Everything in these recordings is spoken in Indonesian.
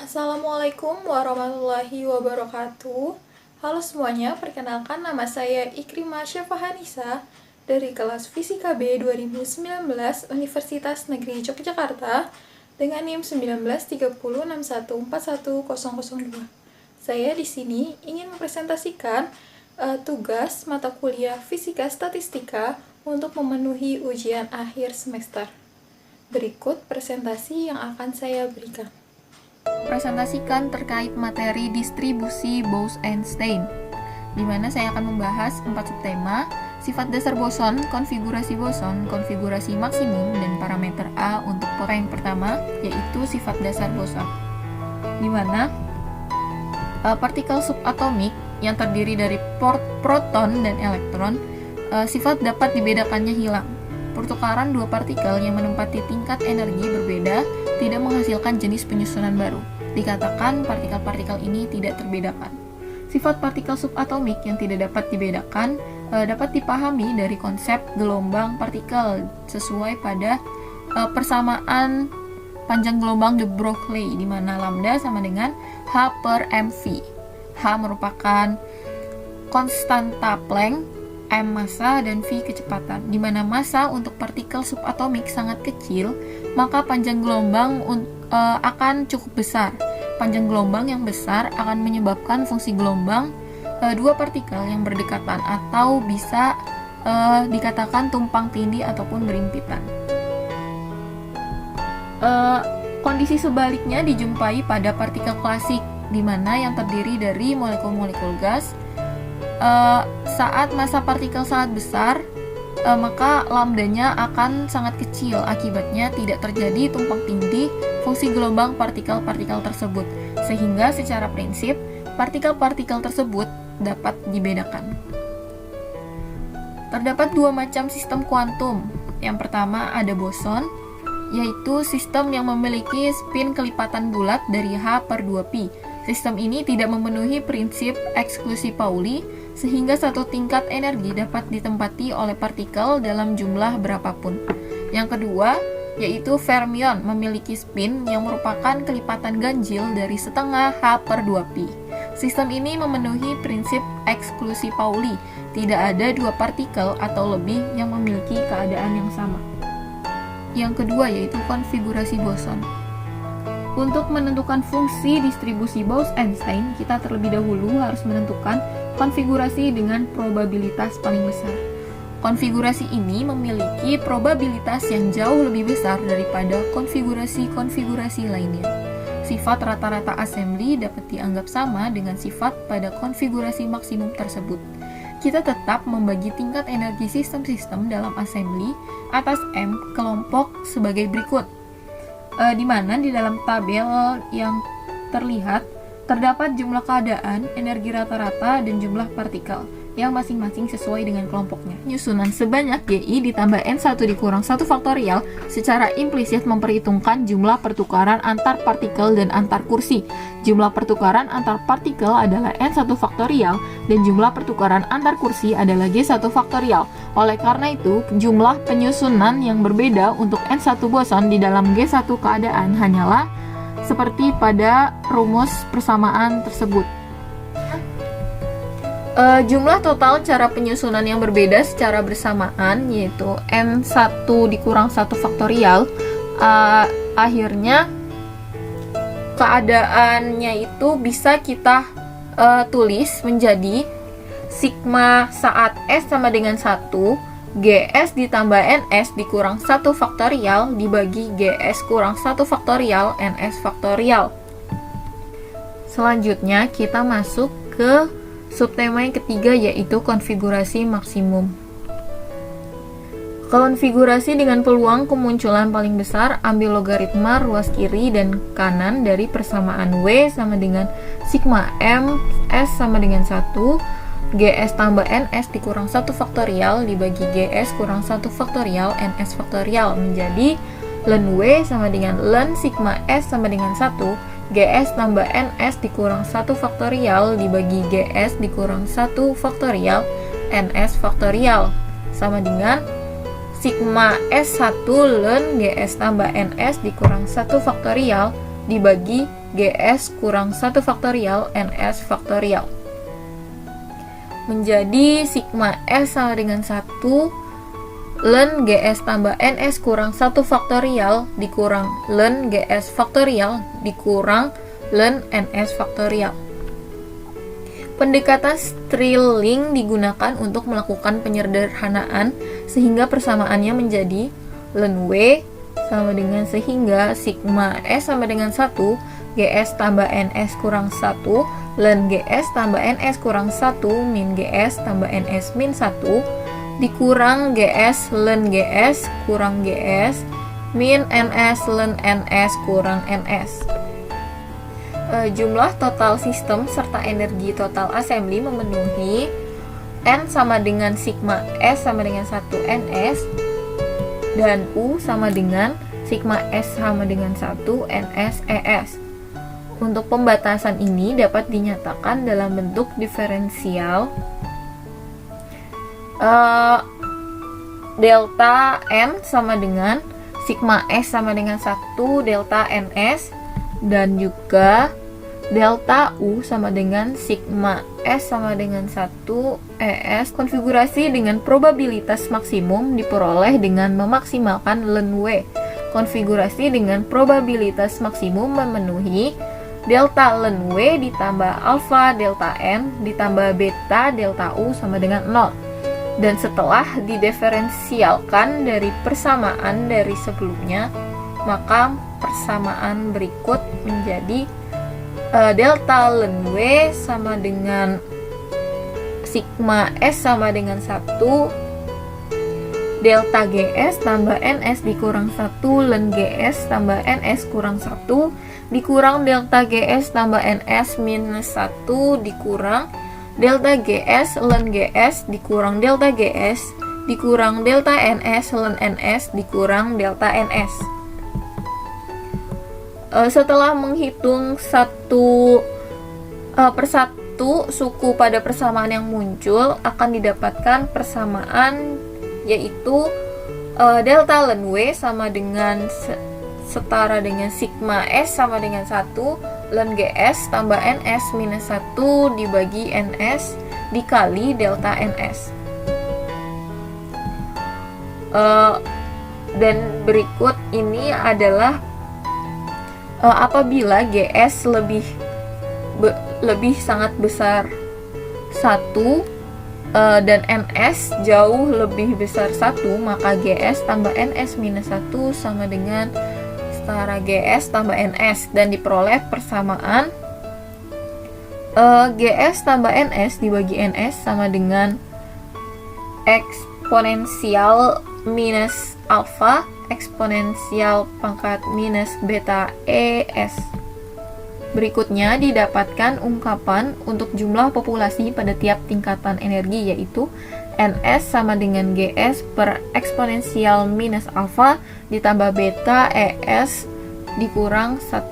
Assalamualaikum warahmatullahi wabarakatuh. Halo semuanya, perkenalkan nama saya Ikrimah Syafahanisa dari kelas Fisika B 2019 Universitas Negeri Yogyakarta dengan NIM 193061410002. Saya di sini ingin mempresentasikan tugas mata kuliah Fisika Statistika untuk memenuhi ujian akhir semester. Berikut presentasi yang akan saya berikan. Presentasikan terkait materi distribusi Bose-Einstein, di mana saya akan membahas 4 subtema: sifat dasar boson, konfigurasi maksimum, dan parameter A untuk yang pertama, yaitu sifat dasar boson, di mana partikel subatomik yang terdiri dari proton dan elektron, sifat dapat dibedakannya hilang. Pertukaran dua partikel yang menempati tingkat energi berbeda tidak menghasilkan jenis penyusunan baru. Dikatakan partikel-partikel ini tidak terbedakan. Sifat partikel subatomik yang tidak dapat dibedakan dapat dipahami dari konsep gelombang partikel sesuai pada persamaan panjang gelombang de Broglie, di mana lambda sama dengan H per mv. H merupakan konstanta Planck, M massa, dan V kecepatan. Di mana massa untuk partikel subatomik sangat kecil, maka panjang gelombang akan cukup besar. Panjang gelombang yang besar akan menyebabkan fungsi gelombang dua partikel yang berdekatan, atau bisa dikatakan tumpang tindih ataupun berimpitan. Kondisi sebaliknya dijumpai pada partikel klasik, di mana yang terdiri dari molekul-molekul gas. Saat massa partikel sangat besar, maka lambdanya akan sangat kecil. Akibatnya tidak terjadi tumpang tindih fungsi gelombang partikel-partikel tersebut, sehingga secara prinsip partikel-partikel tersebut dapat dibedakan. Terdapat dua macam sistem kuantum. Yang pertama ada boson, yaitu sistem yang memiliki spin kelipatan bulat dari H per 2pi. Sistem ini tidak memenuhi prinsip eksklusi Pauli, sehingga satu tingkat energi dapat ditempati oleh partikel dalam jumlah berapapun. Yang kedua, yaitu fermion, memiliki spin yang merupakan kelipatan ganjil dari setengah H per 2pi. Sistem ini memenuhi prinsip eksklusi Pauli, tidak ada dua partikel atau lebih yang memiliki keadaan yang sama. Yang kedua yaitu konfigurasi boson. Untuk menentukan fungsi distribusi Bose-Einstein, kita terlebih dahulu harus menentukan konfigurasi dengan probabilitas paling besar. Konfigurasi ini memiliki probabilitas yang jauh lebih besar daripada konfigurasi-konfigurasi lainnya. Sifat rata-rata assembly dapat dianggap sama dengan sifat pada konfigurasi maksimum tersebut. Kita tetap membagi tingkat energi sistem-sistem dalam assembly atas M kelompok sebagai berikut. Di mana di dalam tabel yang terlihat terdapat jumlah keadaan, energi rata-rata, dan jumlah partikel yang masing-masing sesuai dengan kelompoknya. Penyusunan sebanyak GI ditambah N1 dikurang 1 faktorial secara implisit memperhitungkan jumlah pertukaran antar partikel dan antar kursi. Jumlah pertukaran antar partikel adalah N1 faktorial dan jumlah pertukaran antar kursi adalah G1 faktorial. Oleh karena itu, jumlah penyusunan yang berbeda untuk N1 boson di dalam G1 keadaan hanyalah seperti pada rumus persamaan tersebut. Jumlah total cara penyusunan yang berbeda secara bersamaan yaitu N1 dikurang 1 faktorial. Akhirnya keadaannya itu bisa kita tulis menjadi sigma saat S sama dengan 1, GS ditambah NS dikurang 1 faktorial dibagi GS kurang 1 faktorial NS faktorial. Selanjutnya kita masuk ke subtema yang ketiga, yaitu konfigurasi maksimum. Konfigurasi dengan peluang kemunculan paling besar, ambil logaritma ruas kiri dan kanan dari persamaan W sama dengan sigma M S sama dengan 1, GS tambah NS dikurang 1 faktorial dibagi GS kurang 1 faktorial NS faktorial, menjadi ln W sama dengan ln sigma S sama dengan 1, GS tambah NS dikurang 1 faktorial dibagi GS dikurang 1 faktorial NS faktorial, sama dengan sigma S1 ln GS tambah NS dikurang 1 faktorial dibagi GS kurang 1 faktorial NS faktorial. Menjadi sigma S sama dengan 1 ln GS tambah NS kurang 1 faktorial dikurang ln GS faktorial dikurang ln NS faktorial. Pendekatan Stirling digunakan untuk melakukan penyederhanaan sehingga persamaannya menjadi ln W sama dengan sehingga sigma S sama dengan 1 GS tambah NS kurang 1 ln GS tambah NS kurang 1 min GS tambah NS min 1 dikurang GS ln GS kurang GS min NS ln NS kurang NS. Jumlah total sistem serta energi total assembly memenuhi N sama dengan sigma S sama dengan 1 NS dan U sama dengan sigma S sama dengan 1 NS ES. Untuk pembatasan ini dapat dinyatakan dalam bentuk diferensial delta N sama dengan sigma S sama dengan 1 delta NS dan juga delta U sama dengan sigma S sama dengan 1 ES. Konfigurasi dengan probabilitas maksimum diperoleh dengan memaksimalkan ln W. Konfigurasi dengan probabilitas maksimum memenuhi delta ln W ditambah alfa delta N ditambah beta delta U sama dengan 0. Dan setelah didiferensialkan dari persamaan dari sebelumnya, maka persamaan berikut menjadi delta ln W sama dengan sigma S sama dengan 1 delta GS tambah NS dikurang 1 ln GS tambah NS kurang 1 dikurang delta GS tambah NS minus 1 dikurang delta GS ln GS dikurang delta GS dikurang delta NS ln NS dikurang delta NS. Setelah menghitung satu persatu suku pada persamaan yang muncul, akan didapatkan persamaan yaitu delta ln W sama dengan setara dengan sigma S sama dengan 1 ln GS tambah NS minus 1 dibagi NS dikali delta NS. Dan berikut ini adalah apabila GS lebih sangat besar 1 dan NS jauh lebih besar 1, maka GS tambah NS minus 1 sama dengan setara GS tambah NS dan diperoleh persamaan GS tambah NS dibagi NS sama dengan eksponensial minus alfa eksponensial pangkat minus beta ES. Berikutnya didapatkan ungkapan untuk jumlah populasi pada tiap tingkatan energi, yaitu NS sama dengan GS per eksponensial minus alfa ditambah beta ES dikurang 1.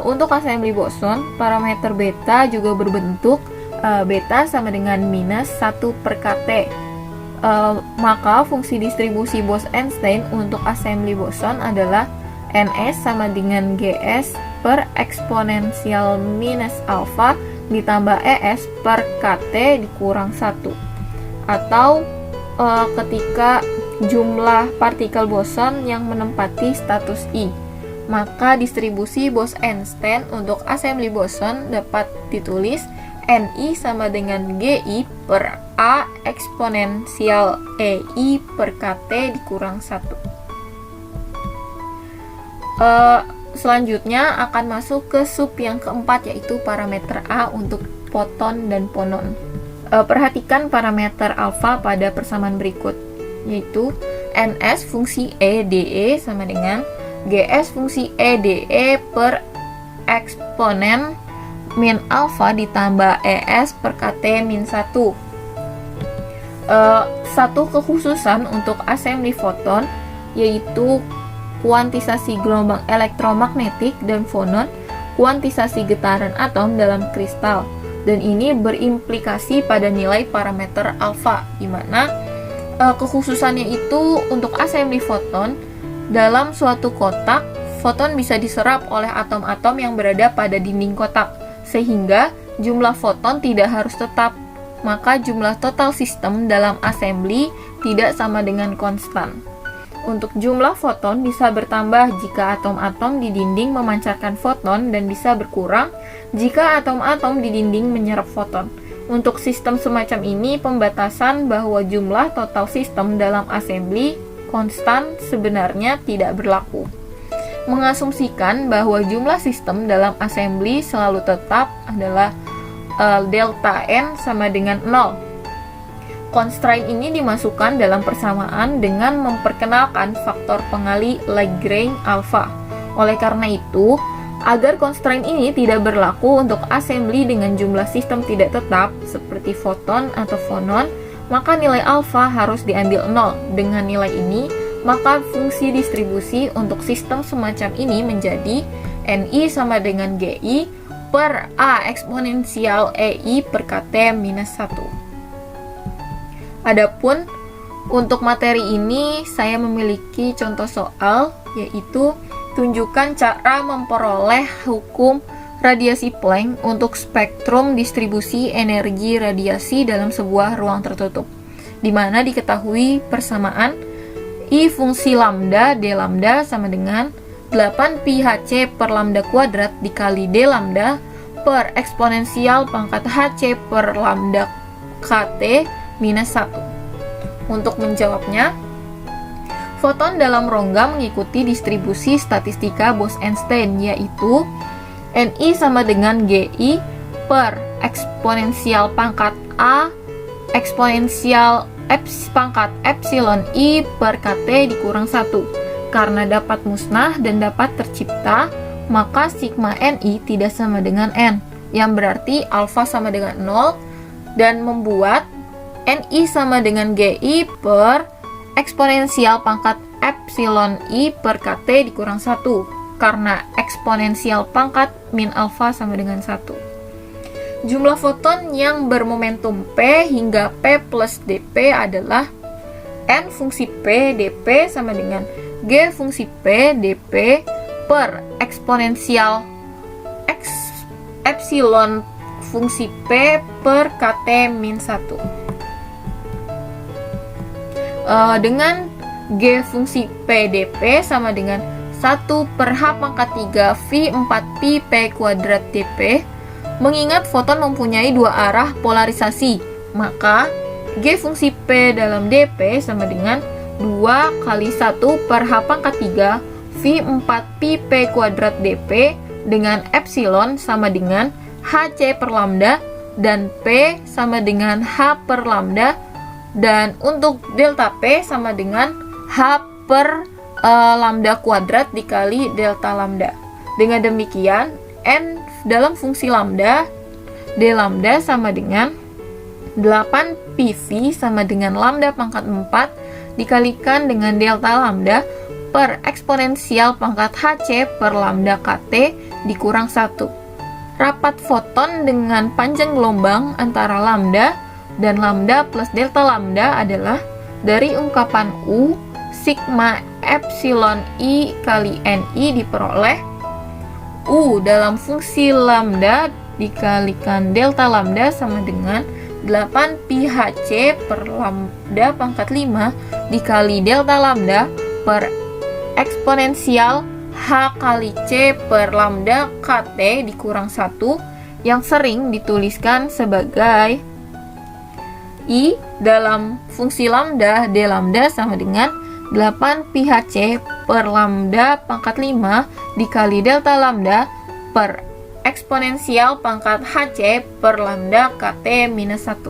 Untuk assembly boson, parameter beta juga berbentuk beta sama dengan minus 1 per KT. Maka fungsi distribusi Bose-Einstein untuk assembly boson adalah NS sama dengan GS per eksponensial minus alfa ditambah ES per KT dikurang 1. Atau ketika jumlah partikel boson yang menempati status I, maka distribusi Bose-Einstein untuk assembly boson dapat ditulis Ni sama dengan GI per A eksponensial EI per KT dikurang 1. Selanjutnya akan masuk ke sub yang keempat, yaitu parameter A untuk foton dan fonon. Perhatikan parameter alfa pada persamaan berikut, yaitu NS fungsi E DE sama dengan GS fungsi E DE per eksponen min alfa ditambah ES per KT min 1. Satu kekhususan untuk assembly foton yaitu kuantisasi gelombang elektromagnetik dan fonon kuantisasi getaran atom dalam kristal, dan ini berimplikasi pada nilai parameter alfa, di mana kekhususannya itu untuk assembly foton dalam suatu kotak foton bisa diserap oleh atom-atom yang berada pada dinding kotak, sehingga jumlah foton tidak harus tetap. Maka jumlah total sistem dalam assembly tidak sama dengan konstan. Untuk jumlah foton bisa bertambah jika atom-atom di dinding memancarkan foton dan bisa berkurang jika atom-atom di dinding menyerap foton. Untuk sistem semacam ini, pembatasan bahwa jumlah total sistem dalam assembly konstan sebenarnya tidak berlaku. Mengasumsikan bahwa jumlah sistem dalam assembly selalu tetap adalah delta N sama dengan 0. Constraint ini dimasukkan dalam persamaan dengan memperkenalkan faktor pengali Lagrange alpha. Oleh karena itu, agar constraint ini tidak berlaku untuk assembly dengan jumlah sistem tidak tetap seperti foton atau fonon, maka nilai alpha harus diambil 0. Dengan nilai ini, maka fungsi distribusi untuk sistem semacam ini menjadi Ni sama dengan Gi per A eksponensial EI per KT minus 1. Adapun untuk materi ini saya memiliki contoh soal, yaitu tunjukkan cara memperoleh hukum radiasi Planck untuk spektrum distribusi energi radiasi dalam sebuah ruang tertutup, di mana diketahui persamaan I fungsi lambda d lambda sama dengan 8 pi hc per lambda kuadrat dikali d lambda per eksponensial pangkat hc per lambda kt minus 1. Untuk menjawabnya, foton dalam rongga mengikuti distribusi statistika Bose-Einstein, yaitu Ni sama dengan Gi per eksponensial pangkat A eksponensial pangkat epsilon I per Kt dikurang 1. Karena dapat musnah dan dapat tercipta, maka sigma Ni tidak sama dengan N, yang berarti alfa sama dengan 0, dan membuat Ni sama dengan Gi per eksponensial pangkat epsilon I per Kt dikurang 1, karena eksponensial pangkat min alfa sama dengan 1. Jumlah foton yang bermomentum P hingga P plus dP adalah N fungsi P dP sama dengan G fungsi P dP per eksponensial epsilon fungsi P per Kt min 1. Dengan G fungsi P dP sama dengan 1 per H pangkat 3 V 4 pi P kuadrat dP. Mengingat foton mempunyai dua arah polarisasi, maka G fungsi P dalam dP sama dengan 2 kali 1 per H pangkat 3 V 4 pi P kuadrat dP dengan epsilon sama dengan HC per lambda dan P sama dengan H per lambda, dan untuk delta P sama dengan H per lambda kuadrat dikali delta lambda. Dengan demikian, N dalam fungsi lambda, D lambda sama dengan 8 PV sama dengan lambda pangkat 4 dikalikan dengan delta lambda per eksponensial pangkat HC per lambda KT dikurang 1. Rapat foton dengan panjang gelombang antara lambda dan lambda plus delta lambda adalah dari ungkapan U sigma epsilon I kali Ni diperoleh U dalam fungsi lambda dikalikan delta lambda sama dengan 8 pi Hc per lambda pangkat 5 dikali delta lambda per eksponensial H kali C per lambda Kt dikurang 1, yang sering dituliskan sebagai I dalam fungsi lambda D lambda sama dengan 8 pi Hc per lambda pangkat 5 dikali delta lambda per eksponensial pangkat Hc per lambda Kt minus 1.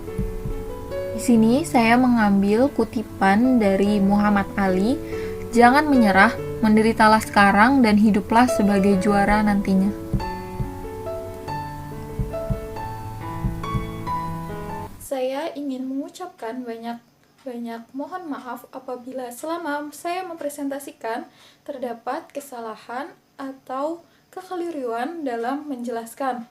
Di sini saya mengambil kutipan dari Muhammad Ali, "Jangan menyerah, menderitalah sekarang dan hiduplah sebagai juara nantinya." Saya ingin mengucapkan banyak mohon maaf apabila selama saya mempresentasikan terdapat kesalahan atau kekeliruan dalam menjelaskan.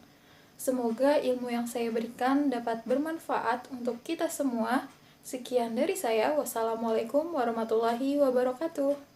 Semoga ilmu yang saya berikan dapat bermanfaat untuk kita semua. Sekian dari saya. Wassalamualaikum warahmatullahi wabarakatuh.